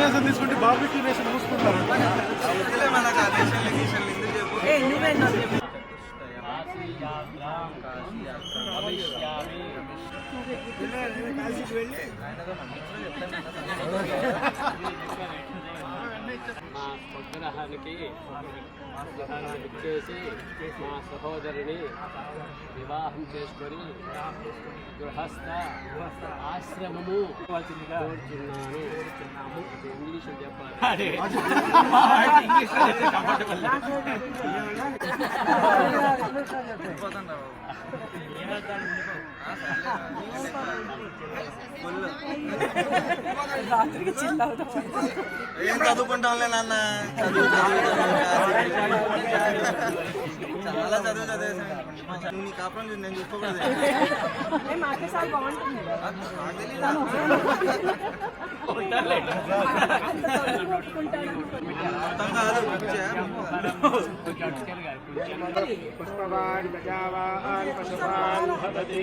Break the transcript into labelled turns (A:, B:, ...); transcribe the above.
A: Sanitiser తీసుకుంటే barbecue nation మూసుకుంటారు.
B: మా స్వగ్రహానికి ఇచ్చేసి మా సహోదరుని వివాహం చేసుకొని గృహస్థ ఆశ్రమము కోరుతున్నాను. ఇంగ్లీష్ చెప్పాలి.
C: రాత్రికి చిల్లవుతాం.
D: ఏం చదువుకుంటాంలే నాన్న, చాలా చదువు చదివేసాను. నీ కాపురం చూసి నేను చూసుకోకూడదు.
C: బాగుంటుంది.
D: మొత్తం కాదు
A: పుష్పవాన్ ప్రజావాన్ పశువాన్ భవతి.